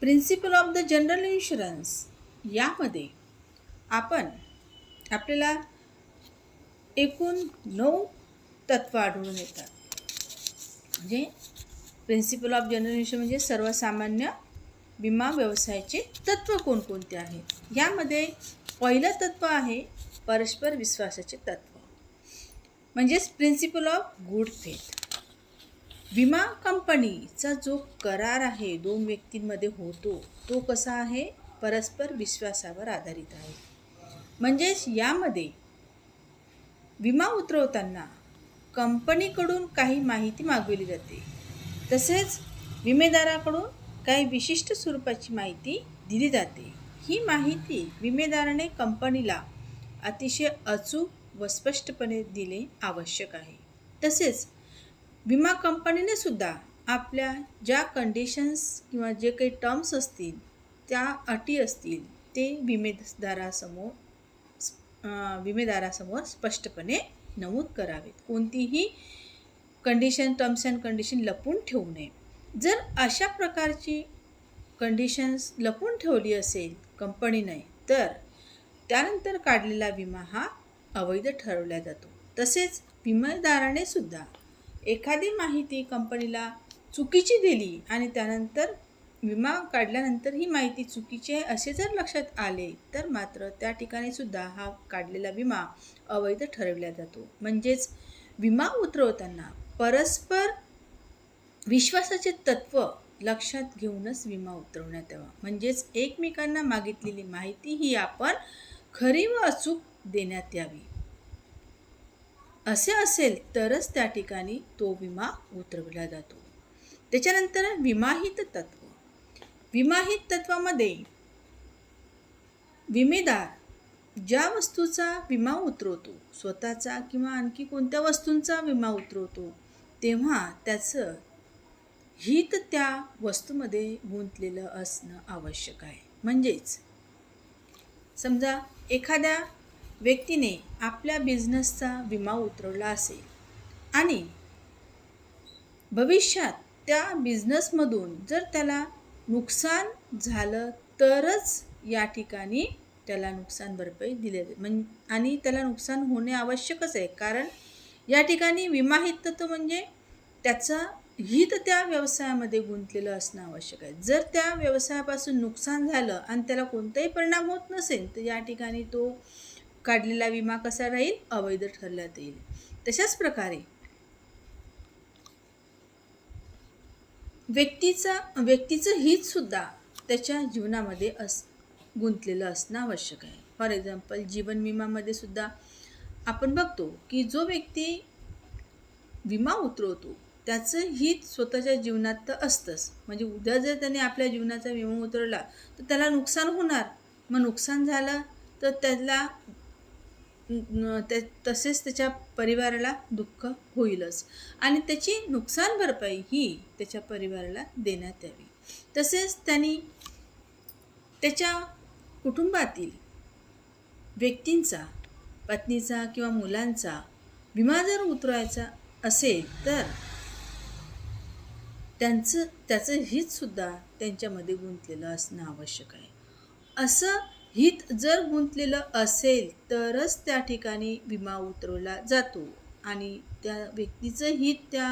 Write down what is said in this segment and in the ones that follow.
Principal of the general insurance यामध्ये आपल्याला एकूण 9 तत्त्व आढळून येतात. म्हणजे प्रिन्सिपल ऑफ जनरल इन्शुरन्स म्हणजे सर्वसामान्य विमा व्यवसायाचे तत्त्व कोणकोणते आहेत. यामध्ये पहिलं तत्त्व आहे परस्पर विश्वासाचे तत्त्व, म्हणजेच प्रिन्सिपल ऑफ गुड फेथ. विमा कंपनीचा जो करार आहे 2 व्यक्तींमध्ये होतो तो कसा आहे, परस्पर विश्वासावर आधारित आहे. म्हणजेच यामध्ये विमा उतरवताना कंपनीकडून काही माहिती मागवली जाते, तसेच विमेदाराकडून काही विशिष्ट स्वरूपाची माहिती दिली जाते. ही माहिती विमेदाराने कंपनीला अतिशय अचूक व स्पष्टपणे दिले आवश्यक आहे. तसेच विमा कंपनीने सुद्धा आपल्या ज्या कंडिशन्स किंवा जे काही टर्म्स असतील, त्या अटी असतील, ते विमेदारासमोर स्पष्टपणे नमूद करावेत. कोणतीही कंडिशन, टर्म्स अँड कंडिशन लपवून ठेवू नये. जर अशा प्रकारची कंडिशन्स लपवून ठेवली असेल कंपनीने, तर त्यानंतर काढलेला विमा हा अवैध ठरवला जातो. तसेच विमेदाराने सुद्धा एखादी माहिती कंपनीला चुकीची दिली आणि त्यानंतर विमा काढल्यानंतर ही माहिती चुकीची आहे असे जर लक्षात आले, तर मात्र त्या ठिकाणी सुद्धा हा काढलेला विमा अवैध ठरवला जातो. म्हणजेच विमा उतरवताना परस्पर विश्वासाचे तत्त्व लक्षात घेऊनच विमा उतरवण्यात यावा. म्हणजेच एकमेकांना मागितलेली माहिती ही आपण खरी व अचूक देण्यात यावी. असे असेल तरच त्या ठिकाणी तो विमा उतरवला जातो. त्याच्यानंतर विमाहित तत्त्व. विमाहित तत्त्वामध्ये विमेदार ज्या वस्तूचा विमा उतरवतो, स्वतःचा किंवा आणखी कोणत्या वस्तूंचा विमा उतरवतो, तेव्हा त्याचं हित त्या वस्तूमध्ये गुंतलेलं असणं आवश्यक आहे. म्हणजेच समजा एखाद्या व्यक्तीने आपल्या बिझनेसचा विमा उतरवला असेल आणि भविष्यात त्या बिझनेसमधून जर त्याला नुकसान झालं तरच या ठिकाणी त्याला नुकसान भरपाई दिली जाते. आणि त्याला नुकसान होणे आवश्यकच आहे, कारण या ठिकाणी विमाहित तत्त्व म्हणजे त्याचा हित त्या व्यवसायामध्ये गुंतलेलं असणं आवश्यक आहे. जर त्या व्यवसायापासून नुकसान झालं आणि त्याला कोणताही परिणाम होत नसेल, तर या ठिकाणी तो काढलेला विमा कसा राहील, अवैध ठरण्यात येईल. तशाच प्रकारे व्यक्तीचं हित सुद्धा त्याच्या जीवनामध्ये गुंतलेलं असणं आवश्यक आहे. फॉर एक्झाम्पल जीवन विमामध्ये सुद्धा आपण बघतो की जो व्यक्ती विमा उतरवतो त्याचं हित स्वतःच्या जीवनात तर असतंच. म्हणजे उद्या जर त्याने आपल्या जीवनाचा विमा उतरवला तर त्याला नुकसान होणार. मग नुकसान झालं तर त्याला तसेच त्याच्या परिवाराला दुःख होईलच आणि त्याची नुकसान भरपाई ही त्याच्या परिवाराला देण्यात यावी. तसेच त्यांनी त्याच्या कुटुंबातील व्यक्तींचा, पत्नीचा किंवा मुलांचा विमा जर उतरवायचा असेल तर त्याचं हितसुद्धा त्यांच्यामध्ये गुंतलेलं असणं आवश्यक आहे. असं हित जर गुंतलेलं असेल तरच त्या ठिकाणी विमा उतरवला जातो आणि त्या व्यक्तीचं हित त्या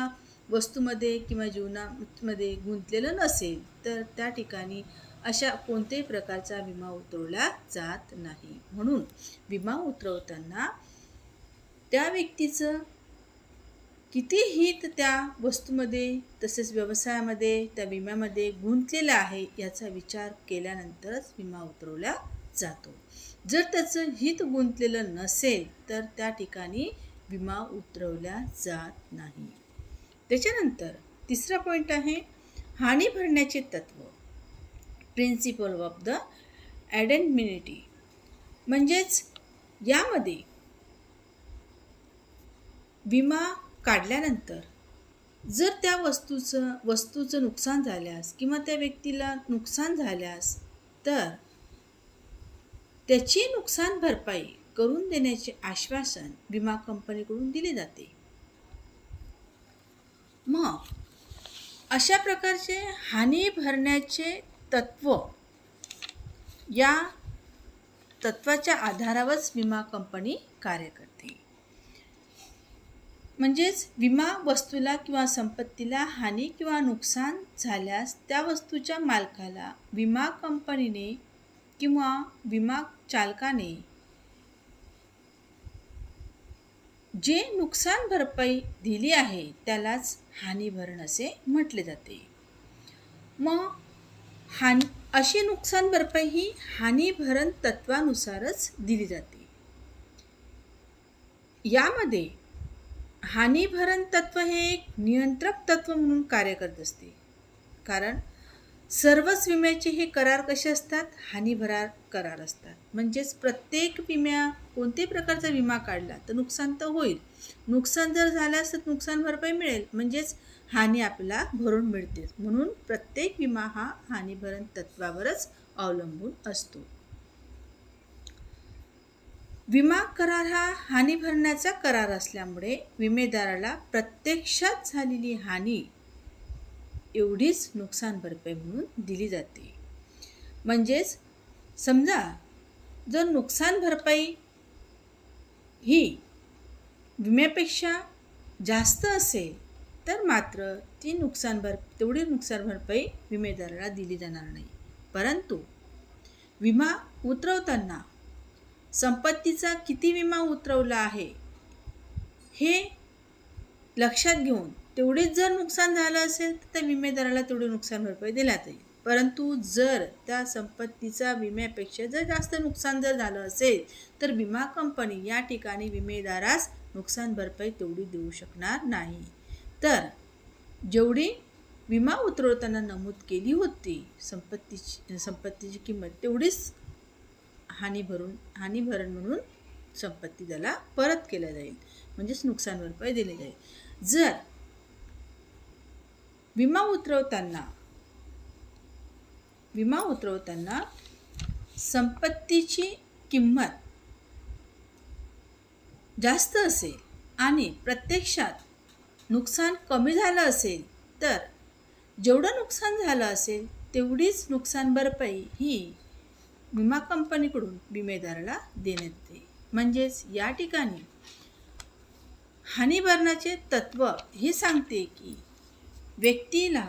वस्तूमध्ये किंवा जीवनामध्ये गुंतलेलं नसेल तर त्या ठिकाणी अशा कोणत्याही प्रकारचा विमा उतरवला जात नाही. म्हणून विमा उतरवताना त्या व्यक्तीचं किती हित त्या वस्तूमध्ये तसेच व्यवसायामध्ये त्या विम्यामध्ये गुंतलेलं आहे याचा विचार केल्यानंतरच विमा उतरवला जातो. जर त्याचं हित गुंतलेलं नसेल तर त्या ठिकाणी विमा उतरवला जात नाही. त्याच्यानंतर तिसरा पॉईंट आहे हानी भरण्याचे तत्त्व, प्रिन्सिपल ऑफ द ॲडेंडमिनिटी. म्हणजेच यामध्ये विमा काढल्यानंतर जर त्या वस्तूचं नुकसान झाल्यास किंवा त्या व्यक्तीला नुकसान झाल्यास तर त्याची नुकसान भरपाई करून देण्याचे आश्वासन विमा कंपनीकडून दिले जाते. मग अशा प्रकारचे हानी भरण्याचे तत्व या तत्वाच्या आधारावरच विमा कंपनी कार्य करते. म्हणजेच विमा वस्तूला किंवा संपत्तीला हानी किंवा नुकसान झाल्यास त्या वस्तूच्या मालकाला विमा कंपनीने किंवा विमा चालकाने जे नुकसान भरपाई दिली आहे त्यालाच हानी भरण असे म्हटले जाते. मग अशी नुकसान भरपाई ही हानी भरण तत्वानुसारच दिली जाते. यामध्ये हानी भरण तत्व हे एक नियंत्रक तत्व म्हणून कार्य करत असते. कारण सर्वच विम्याचे हे करार कसे असतात? हानी भरण करार असतात. म्हणजेच प्रत्येक कोणत्याही प्रकारचा विमा काढला तर नुकसान तर होईल. नुकसान जर झाल्यास तर नुकसान भरपाई मिळेल, म्हणजेच हानी आपल्याला भरून मिळते. म्हणून प्रत्येक विमा हा हानी भरण तत्वावरच अवलंबून असतो. विमा करार हा हानी भरण्याचा करार असल्यामुळे विमेदाराला प्रत्यक्षात झालेली हानी एवढीच नुकसान भरपाई म्हणून दिली जाते. म्हणजेच समजा जर नुकसान भरपाई ही विम्यापेक्षा जास्त असेल तर मात्र तेवढी नुकसान भरपाई विमेदाराला दिली जाणार नाही. परंतु विमा उतरवताना संपत्तीचा किती विमा उतरवला आहे हे लक्षात घेऊन तेवढेच जर नुकसान झालं असेल तर त्या विमेदाराला तेवढी नुकसान भरपाई देण्यात येईल. परंतु जर त्या संपत्तीचा विम्यापेक्षा जर जास्त नुकसान जर झालं असेल तर विमा कंपनी या ठिकाणी विमेदारास नुकसान भरपाई तेवढी देऊ शकणार नाही. तर जेवढी विमा उतरवताना नमूद केली होती संपत्तीची किंमत तेवढीच हानी भरण म्हणून संपत्ती त्याला परत केल्या जाईल, म्हणजेच नुकसान भरपाई दिली जाईल. जर विमा उतरवताना संपत्तीची किंमत जास्त असेल आणि प्रत्यक्षात नुकसान कमी झालं असेल तर जेवढं नुकसान झालं असेल तेवढीच नुकसान भरपाई ही विमा कंपनीकडून विमेदाराला देण्यात येते. म्हणजेच या ठिकाणी हानी भरणाचे तत्व हे सांगते की व्यक्तीला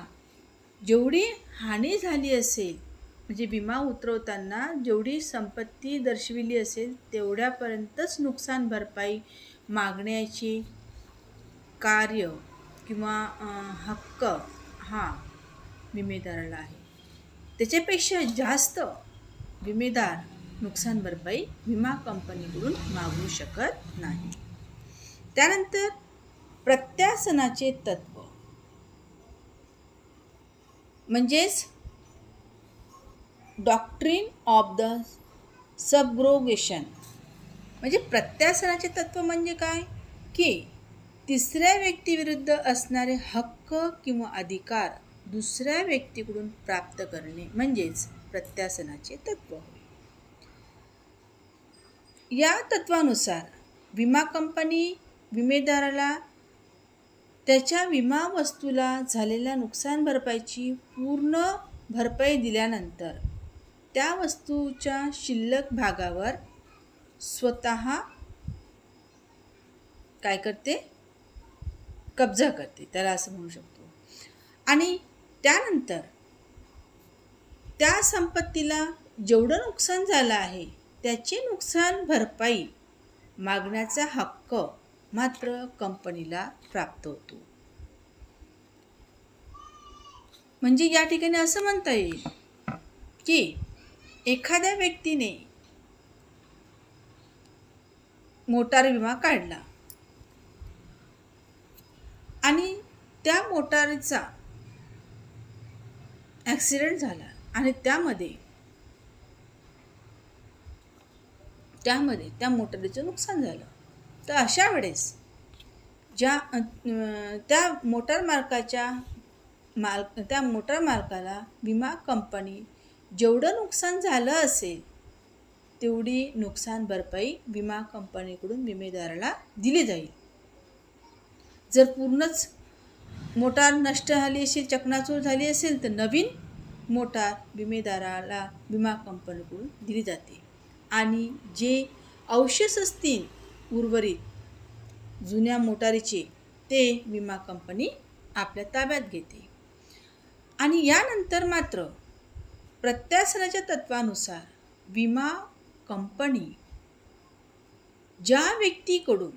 जेवढी हानी झाली असेल, म्हणजे विमा उतरवताना जेवढी संपत्ती दर्शविली असेल तेवढ्यापर्यंतच नुकसान भरपाई मागण्याचे कार्य किंवा हक्क हा विमेदाराला आहे. त्याच्यापेक्षा जास्त विमेदार नुकसान भरपाई विमा कंपनीकडून मागू शकत नाही. त्यानंतर प्रत्यासनाचे तत्व म्हणजेच डॉक्ट्रिन ऑफ द सबग्रोगेशन. म्हणजे प्रत्यासनाचे तत्व म्हणजे काय की तिसऱ्या व्यक्तीविरुद्ध असणारे हक्क किंवा अधिकार दुसऱ्या व्यक्तीकडून प्राप्त करणे म्हणजेच प्रत्यासनाचे तत्व. या तत्वानुसार विमा कंपनी विमेदाराला त्याच्या विमा वस्तूला झालेल्या नुकसान भरपाईची पूर्ण भरपाई दिल्यानंतर त्या वस्तूच्या शिल्लक भागावर स्वतः काय करते? कब्जा करते, त्याला असं म्हणू शकतो. आणि त्यानंतर त्या संपत्तीला जेवढं नुकसान झालं आहे त्याची नुकसान भरपाई मागण्याचा हक्क मात्र कंपनीला प्राप्त होतो. म्हणजे या ठिकाणी असं म्हणता येईल की एखाद्या व्यक्तीने मोटार विमा काढला आणि त्या मोटारीचा ॲक्सिडेंट झाला आणि त्यामध्ये त्या मोटारीचं नुकसान झालं. तर अशा वेळेस त्या मोटार मालकाला विमा कंपनी जेवढं नुकसान झालं असेल तेवढी नुकसान भरपाई विमा कंपनीकडून विमेदाराला दिली जाईल. जर पूर्णच मोटार नष्ट झाली असेल, चकनाचूर झाली असेल तर नवीन मोटार विमेदाराला विमा कंपनीकडून दिली जाते आणि जे अवशेष असतील उर्वरित जुन्या मोटारीचे ते विमा कंपनी आपल्या ताब्यात घेते. आणि यानंतर मात्र प्रत्यासनाच्या तत्वानुसार विमा कंपनी ज्या व्यक्तीकडून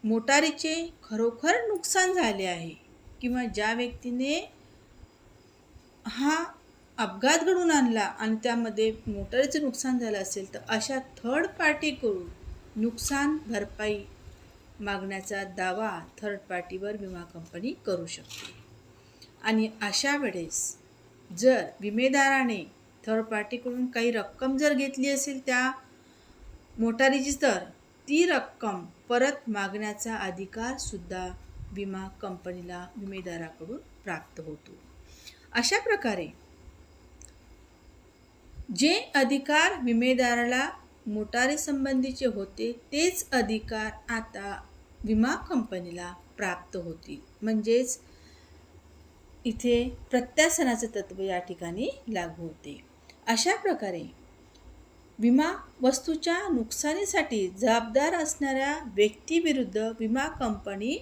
मोटारीचे खरोखर नुकसान झाले आहे किंवा ज्या व्यक्तीने हा अपघात घडवून आणला आणि त्यामध्ये मोटारीचे नुकसान झालं असेल तर अशा थर्ड पार्टीकडून नुकसान भरपाई मागण्याचा दावा थर्ड पार्टीवर विमा कंपनी करू शकते. आणि अशा वेळेस जर विमेदाराने थर्ड पार्टीकडून काही रक्कम जर घेतली असेल त्या मोटारीची तर ती रक्कम परत मागण्याचा अधिकार सुद्धा विमा कंपनीला विमेदाराकडून प्राप्त होतो. अशा प्रकारे जे अधिकार विमेदाराला मोटारी संबंधीचे होते तेच अधिकार आता विमा कंपनीला प्राप्त होतील. म्हणजेच इथे प्रत्यासनाचे तत्व या ठिकाणी लागू होते. अशा प्रकारे विमा वस्तूच्या नुकसानीसाठी जबाबदार असणाऱ्या व्यक्तीविरुद्ध विमा कंपनी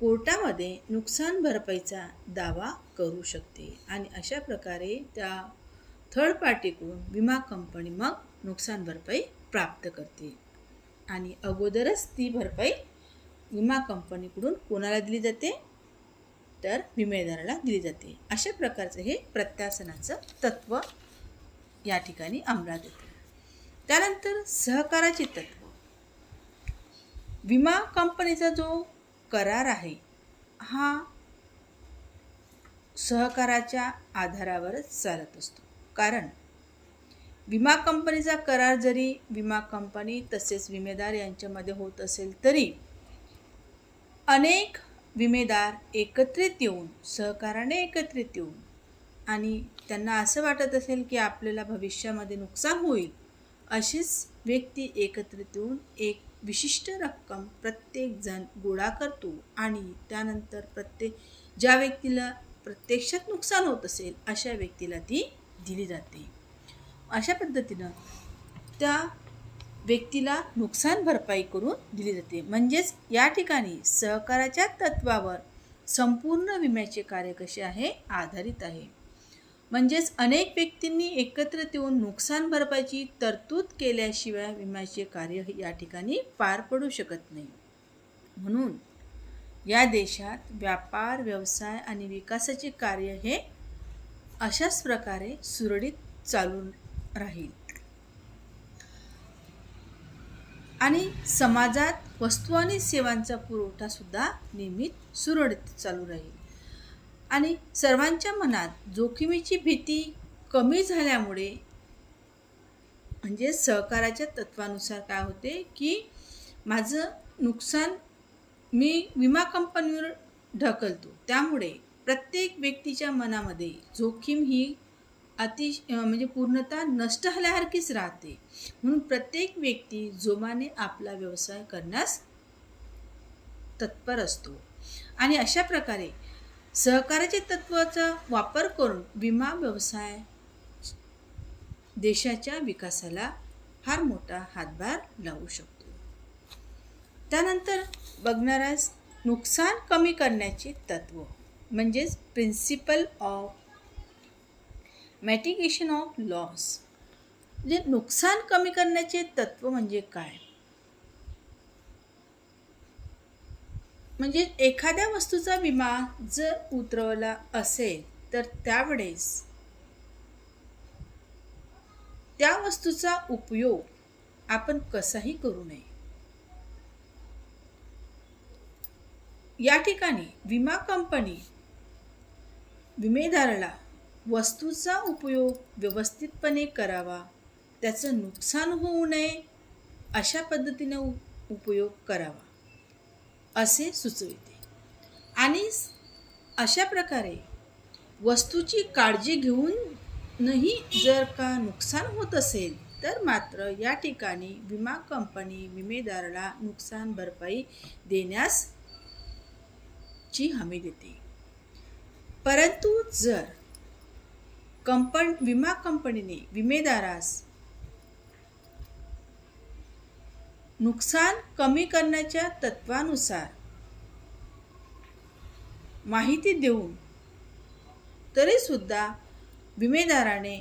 कोर्टामध्ये नुकसान भरपाईचा दावा करू शकते आणि अशा प्रकारे त्या थर्ड पार्टीकडून विमा कंपनी मग नुकसान भरपाई प्राप्त करते आणि अगोदरच ती भरपाई विमा कंपनीकडून कोणाला दिली जाते तर विमेदाराला दिली जाते. अशा प्रकारचं हे प्रत्यासनाचं तत्व या ठिकाणी अंमलात येते. त्यानंतर सहकाराचे तत्व. विमा कंपनीचा जो करार आहे हा सहकाराच्या आधारावरच चालत असतो. कारण विमा कंपनीचा करार जरी विमा कंपनी तसेच विमेदार यांच्यामध्ये होत असेल तरी अनेक विमेदार एकत्रित येऊन सहकाराने एकत्रित येऊन आणि त्यांना असं वाटत असेल की आपल्याला भविष्यामध्ये नुकसान होईल अशीच व्यक्ती एकत्रित येऊन एक विशिष्ट रक्कम प्रत्येकजण गोळा करतो आणि त्यानंतर ज्या व्यक्तीला प्रत्यक्षात नुकसान होत असेल अशा व्यक्तीला ती दिली जाते. अशा पद्धतीनं त्या व्यक्तीला नुकसान भरपाई करून दिली जाते. म्हणजेच या ठिकाणी सहकाराच्या तत्वावर संपूर्ण विम्याचे कार्य कसे आहे आधारित आहे. म्हणजेच अनेक व्यक्तींनी एकत्रित येऊन नुकसान भरपाईची तरतूद केल्याशिवाय विम्याचे कार्य या ठिकाणी पार पडू शकत नाही. म्हणून या देशात व्यापार व्यवसाय आणि विकासाचे कार्य हे अशाच प्रकारे सुरळीत चालून राहील आणि समाजात वस्तू आणि सेवांचा पुरवठा सुद्धा नियमित सुरळीत चालू राहील आणि सर्वांच्या मनात जोखमीची भीती कमी झाल्यामुळे म्हणजे सहकाराच्या तत्वानुसार काय होते की माझं नुकसान मी विमा कंपनीवर ढकलतो. त्यामुळे प्रत्येक व्यक्तीच्या मनामध्ये जोखीम ही म्हणजे पूर्णतः नष्ट झाल्यासारखीच राहते. म्हणून प्रत्येक व्यक्ती जोमाने आपला व्यवसाय करण्यास तत्पर असतो आणि अशा प्रकारे सहकाराच्या तत्वाचा वापर करून विमा व्यवसाय देशाच्या विकासाला फार मोठा हातभार लावू शकतो. त्यानंतर बघणाऱ्यास नुकसान कमी करण्याचे तत्व म्हणजेच principle of mitigation of loss. म्हणजे नुकसान कमी करण्याचे तत्व म्हणजे काय? म्हणजे एखाद्या वस्तूचा विमा जर उतरवला असेल तर त्यावेळेस त्या वस्तूचा उपयोग आपण कसाही करू नये. या ठिकाणी विमा कंपनी विमेदाराला वस्तूचा उपयोग व्यवस्थितपणे करावा, त्याचं नुकसान होऊ नये अशा पद्धतीने उपयोग करावा असे सुचविते आणि अशा प्रकारे वस्तूची काळजी घेऊनही जर का नुकसान होत असेल तर मात्र या ठिकाणी विमा कंपनी विमेदाराला नुकसान भरपाई देण्यास ची हमी देते. परंतु जर विमा कंपनीने विमेदारास नुकसान कमी करण्याच्या तत्वानुसार माहिती देऊन तरीसुद्धा विमेदाराने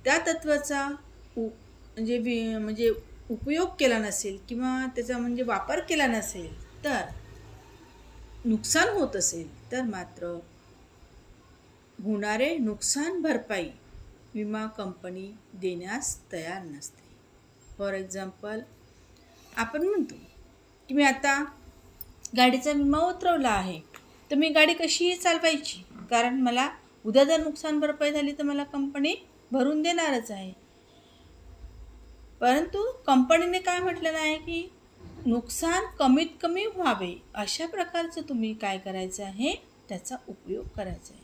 त्या तत्वाचा म्हणजे उपयोग केला नसेल किंवा त्याचा म्हणजे वापर केला नसेल तर नुकसान होत असेल तर मात्र होणारे नुकसान भरपाई विमा कंपनी देण्यास तयार नसते. फॉर एक्झाम्पल आपण म्हणतो की मी आता गाडीचा विमा उतरवला आहे तर मी गाडी कशीही चालवायची, कारण मला उद्या जर नुकसान भरपाई झाली तर मला कंपनी भरून देणारच आहे. परंतु कंपनीने काय म्हटलेलं आहे की नुकसान कमीत कमी व्हावे अशा प्रकारचं तुम्ही काय करायचं आहे, त्याचा उपयोग करायचा आहे.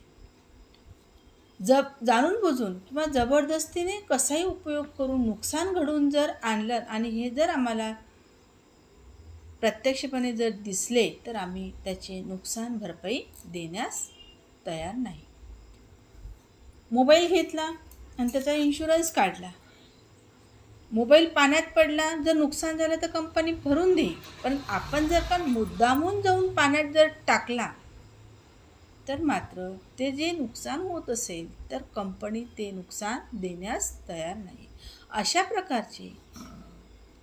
जाणून बुजून किंवा जबरदस्तीने कसाही उपयोग करून नुकसान घडवून जर आणलं आणि हे जर आम्हाला प्रत्यक्षपणे जर दिसले तर आम्ही त्याचे नुकसान भरपाई देण्यास तयार नाही. मोबाईल घेतला आणि त्याचा इन्शुरन्स काढला, मोबाईल पाण्यात पडला, जर नुकसान झालं तर कंपनी भरून देईल. पण आपण जर का मुद्दामून जाऊन पाण्यात जर टाकला तर मात्र ते जे नुकसान होत असेल तर कंपनी ते नुकसान देण्यास तयार नाही. अशा प्रकारचे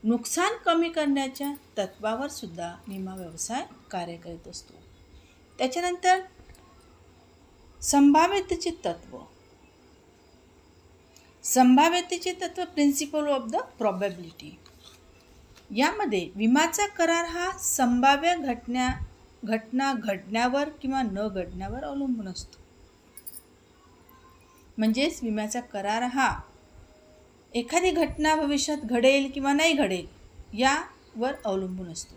नुकसान कमी करण्याच्या तत्वावर सुद्धा विमा व्यवसाय कार्य करत असतो. त्याच्यानंतर संभाव्यतेचे तत्व. संभाव्यतेचे तत्व प्रिन्सिपल ऑफ द प्रॉबॅबिलिटी. यामध्ये विमाचा करार हा संभाव्य घटना घडण्यावर किंवा न घडण्यावर अवलंबून असतो. म्हणजेच विम्याचा करार हा एखादी घटना भविष्यात घडेल किंवा नाही घडेल यावर अवलंबून असतो.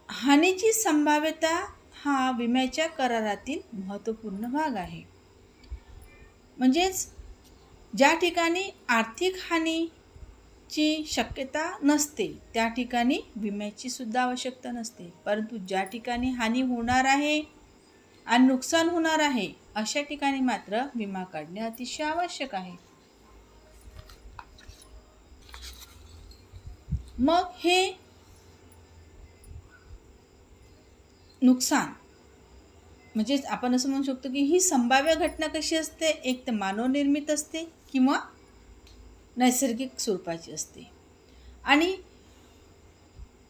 हानीची संभाव्यता हा विम्याच्या करारातील महत्त्वपूर्ण भाग आहे. म्हणजेच ज्या ठिकाणी आर्थिक हानीची शक्यता नसते त्या ठिकाणी विम्याची सुद्धा आवश्यकता नसते, परंतु ज्या ठिकाणी हानी होणार आहे आणि नुकसान होणार आहे अशा ठिकाणी मात्र विमा काढणे अतिशय आवश्यक आहे. मग हे नुकसान म्हणजेच आपण असं म्हणू शकतो की ही संभाव्य घटना कशी असते, एक तर मानवनिर्मित असते किंवा नैसर्गिक स्वरूपाची असते. आणि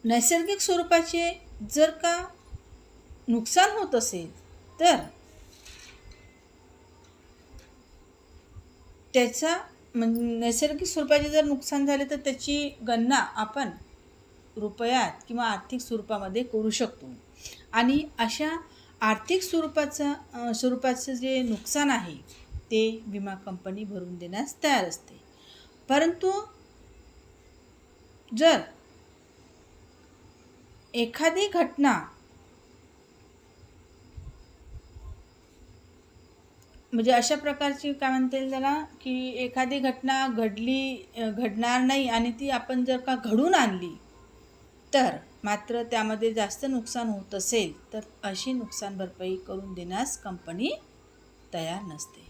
नैसर्गिक स्वरूपाचे जर का नुकसान होत असेल तर त्याचा नैसर्गिक स्वरूपाचे जर नुकसान झाले तर त्याची गणना आपण रुपयात किंवा आर्थिक स्वरूपामध्ये करू शकतो. आणि अशा आर्थिक स्वरूपाचं जे नुकसान आहे ते विमा कंपनी भरून देण्यास तयार असते. परंतु जर एखादी घटना म्हणजे अशा प्रकारची काय म्हणता येईल त्याला की एखादी घटना घडणार नाही आणि ती आपण जर का घडून आणली तर मात्र त्यामध्ये जास्त नुकसान होत असेल तर अशी नुकसान भरपाई करून देण्यास कंपनी तयार नसते.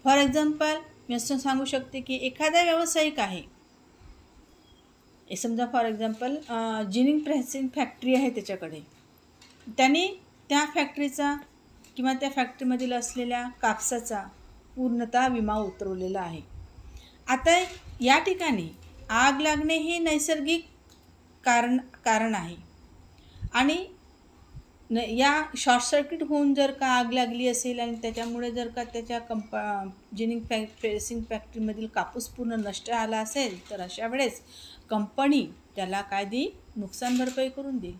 फॉर एक्झाम्पल मी असं सांगू शकते की एखादा व्यावसायिक आहे, समजा for example ginning pressing factory आहे त्याच्याकडे, त्याने त्या फॅक्टरीचा किंवा त्या फॅक्टरीमधील असलेल्या कापसाचा पूर्णतः विमा उतरवलेला आहे. आता या ठिकाणी आग लागणे हे नैसर्गिक कारण आहे आणि या शॉर्ट सर्किट होऊन जर का आग लागली असेल आणि त्याच्यामुळे जर का त्याच्या जिनिंग प्रेसिंग फॅक्टरीमधील कापूस पूर्ण नष्ट आला असेल तर अशा वेळेस कंपनी त्याला काय देईल, नुकसान भरपाई करून देईल.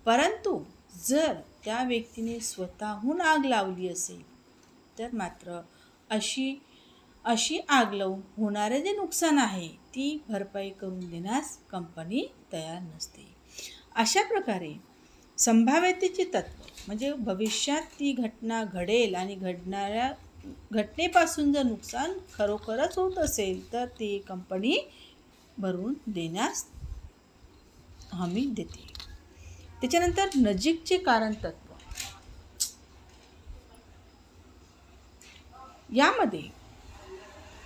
परंतु जर त्या व्यक्तीने स्वतःहून आग लावली असेल तर मात्र अशी आग लावून होणारे जे नुकसान आहे ती भरपाई करून देण्यास कंपनी तयार नसते. अशा प्रकारे संभाव्यतेचे तत्व म्हणजे भविष्यात ती घटना घडेल आणि घडणाऱ्या घटनेपासून जर नुकसान खरोखरच होत असेल तर ती कंपनी भरून देण्यास हमी देते. त्याच्यानंतर नजीकचे कारण तत्व. यामध्ये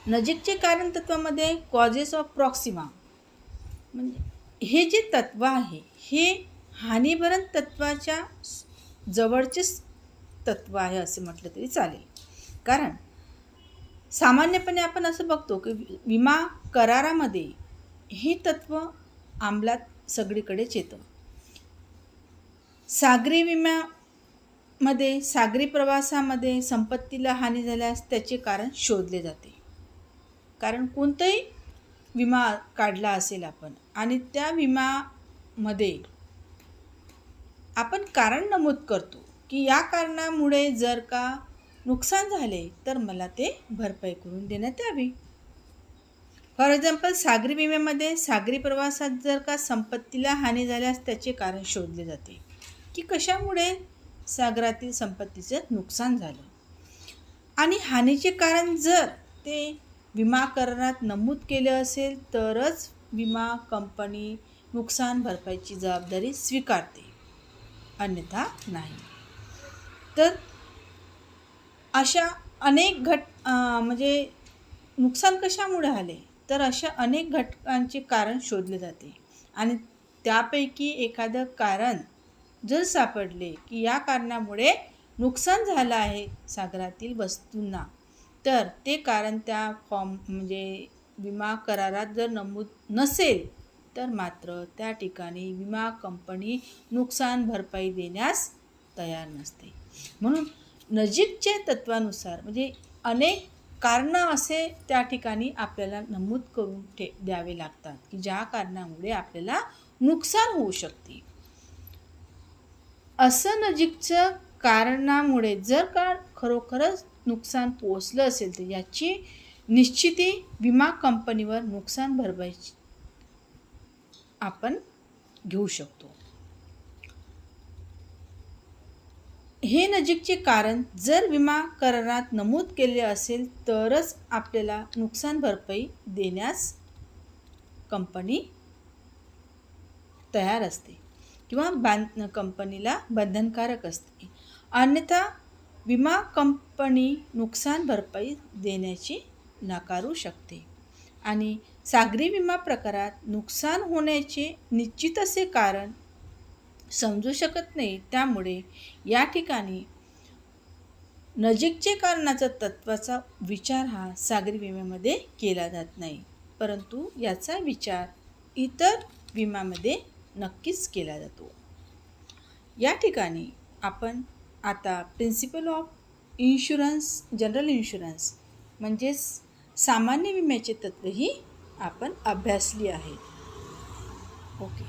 नजीकचे कारण तत्वामध्ये कॉजेस ऑफ प्रॉक्सिमा म्हणजे हे जे तत्व आहे हे हानिभरण तत्वाच्या जवळचेच तत्व आहे असे म्हटलं तरी चालेल. कारण सामान्यपणे आपण असं बघतो की विमा करारामध्ये हे तत्व अंमलात सगळीकडेच येतं. सागरी विम्यामध्ये सागरी प्रवासामध्ये संपत्तीला हानी झाल्यास त्याचे कारण शोधले जाते. कारण कोणताही विमा काढला असेल आपण आणि त्या विमामध्ये आपण कारण नमूद करतो की या कारणामुळे जर का नुकसान झाले तर मला ते भरपाई करून देण्यात यावी. फॉर एक्झाम्पल सागरी विम्यामध्ये सागरी प्रवासात जर का संपत्तीला हानी झाल्यास त्याचे कारण शोधले जाते की कशामुळे सागरातील संपत्तीचं नुकसान झालं आणि हानीचे कारण जर ते विमा करारात नमूद केले असेल तरच विमा कंपनी नुकसान भरपाईची जबाबदारी स्वीकारते, अन्यथा नाही. तर अशा अनेक म्हणजे नुकसान कशामुळे आले तर अशा अनेक घटकांचे कारण शोधले जाते आणि त्यापैकी एखादं कारण जर सापडले की या कारणामुळे नुकसान झालं आहे सागरातील वस्तूंना तर ते कारण त्या म्हणजे विमा करारात जर नमूद नसेल तर मात्र त्या ठिकाणी विमा कंपनी नुकसान भरपाई देण्यास तयार नसते. म्हणून नजीकच्या तत्वानुसार म्हणजे अनेक कारणं असे त्या ठिकाणी आपल्याला नमूद करून द्यावे लागतात की ज्या कारणामुळे आपल्याला नुकसान होऊ शकते. असं नजीकच्या कारणामुळे जर का खरोखरच नुकसान पोहोचलं असेल तर याची निश्चिती विमा कंपनीवर नुकसान भरपाईची आपण घेऊ शकतो. हे नजीकचे कारण जर विमा करारात नमूद केले असेल तरच आपल्याला नुकसान भरपाई देण्यास कंपनी तयार असते किंवा कंपनीला बंधनकारक असते, अन्यथा विमा कंपनी नुकसान भरपाई देण्याची नाकारू शकते. आणि सागरी विमा प्रकारात नुकसान होण्याचे निश्चित असे कारण समजू शकत नाही. त्यामुळे या ठिकाणी नजीकचे कारणाचा तत्वाचा विचार हा सागरी विम्यामध्ये केला जात नाही, परंतु याचा विचार इतर विम्यामध्ये नक्कीच केला जातो. या ठिकाणी आपण आता principle of insurance general insurance म्हणजेच सामान्य विम्याचे तत्त्वही आपण अभ्यासली आहेत. ओके.